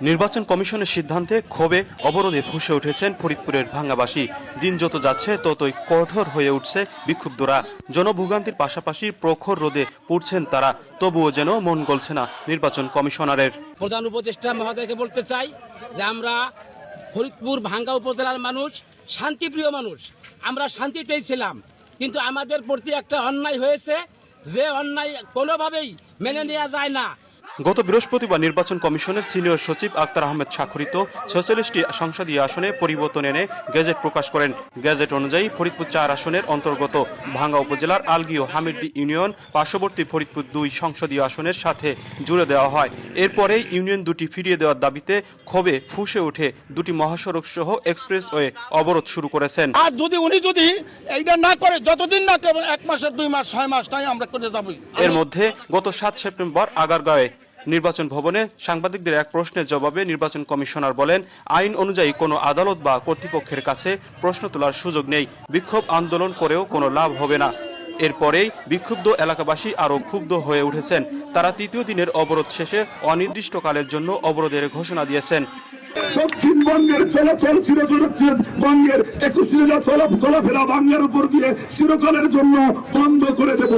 নির্বাচন কমিশনের সিদ্ধান্তে ক্ষোভে অবরোধে ফুঁসে উঠেছেন ফরিদপুরের ভাঙ্গাবাসী। দিন যত যাচ্ছে ততই কঠোর হয়ে উঠছে বিক্ষুব্ধরা। জনভোগান্তির পাশাপাশি প্রখর রোদে পুড়ছেন তারা, তবুও যেন মন গলছে না নির্বাচন কমিশনারের। প্রধান উপদেষ্টা মহোদয়কে বলতে চাই যে আমরা ফরিদপুর ভাঙ্গা উপজেলার মানুষ, শান্তিপ্রিয় মানুষ, আমরা শান্তিতেই ছিলাম, কিন্তু আমাদের প্রতি একটা অন্যায় হয়েছে, যে অন্যায় কোনোভাবেই মেনে নেওয়া যায় না। গত বৃহস্পতিবার নির্বাচন কমিশনের সিনিয়র সচিব আক্তার আহমেদ স্বাক্ষরিত ৪৬টি সংসদীয় আসনে পরিবর্তন এনে গেজেট প্রকাশ করেন। গেজেট অনুযায়ী ফরিদপুর ৪ আসনের অন্তর্গত ভাঙ্গা উপজেলার আলগী ও হামিরদী ইউনিয়ন পার্শ্ববর্তী ফরিদপুর ২ সংসদীয় আসনের সাথে জুড়ে দেওয়া হয়। এরপরেই ইউনিয়ন দুটি ফিরিয়ে দেওয়ার দাবিতে ক্ষোভে ফুঁসে উঠে দুটি মহাসড়ক সহ এক্সপ্রেসওয়ে অবরোধ শুরু করেছেন। আর উনি যদি এইটা না করে, যতদিন না করে 1 মাসের 2 মাস 6 মাস তাই আমরা করে যাবই। এর মধ্যে গত ৭ সেপ্টেম্বর আগারগাঁওয়ে নির্বাচন ভবনে সাংবাদিকদের এক প্রশ্নের জবাবে নির্বাচন কমিশনার বলেন, আইন অনুযায়ী কোনো আদালত বা কর্তৃপক্ষের কাছে প্রশ্ন তোলার সুযোগ নেই। বিক্ষোভ আন্দোলন করেও কোনো লাভ হবে না। এরপরেই বিক্ষুব্ধ এলাকাবাসী আরও ক্ষুব্ধ হয়ে উঠেছেন। তারা তৃতীয় দিনের অবরোধ শেষে অনির্দিষ্টকালের জন্য অবরোধের ঘোষণা দিয়েছেন। দক্ষিণবঙ্গের চলাচল বঙ্গের ২১ চলাফেরা বাংলার উপর দিয়ে চিরকালের জন্য বন্ধ করে দেব।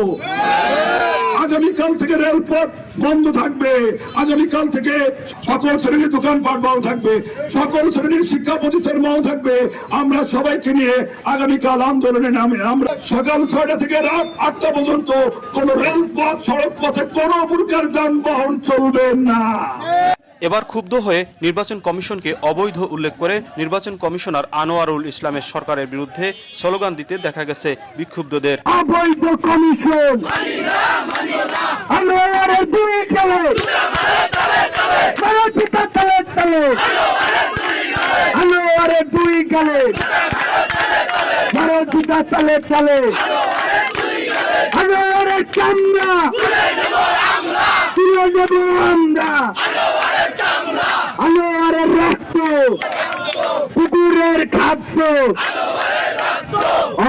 আগামীকাল থেকে রেলপথ বন্ধ থাকবে। আগামীকাল থেকে সকল শ্রেণীর দোকানপাট বন্ধ থাকবে, সকল শ্রেণীর শিক্ষা প্রতিষ্ঠান বন্ধ থাকবে। আমরা সবাইকে নিয়ে আগামীকাল আন্দোলনে নামে আমরা সকাল ৬টা থেকে রাত ৮টা পর্যন্ত কোন রেলপথ, সড়ক পথে কোনো প্রকার যানবাহন চলবে না। এবার ক্ষুব্ধ হয়ে নির্বাচন কমিশনকে অবৈধ উল্লেখ করে নির্বাচন কমিশনার আনোয়ারুল ইসলামের সরকারের বিরুদ্ধে স্লোগান দিতে দেখা গেছে বিক্ষুব্ধদের। অবৈধ কমিশন আনোয়ারের দুই গেলে আনোয়ারের দুই গেলে ভারতীয় তালে তালে আনোয়ারের চামড়া তুলে দেব আমরা। আনোয়ারের রক্ত কুকুরের খাদ্য।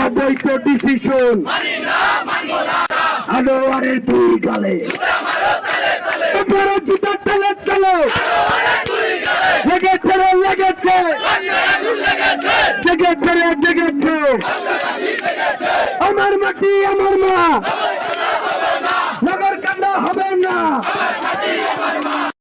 অবৈধ ডিসিশন আনোয়ারের দুই গালে জুতা তালে তালে লেগেছে লেগেছে জেগেছে জেগেছে। আমার মাটি আমার মা,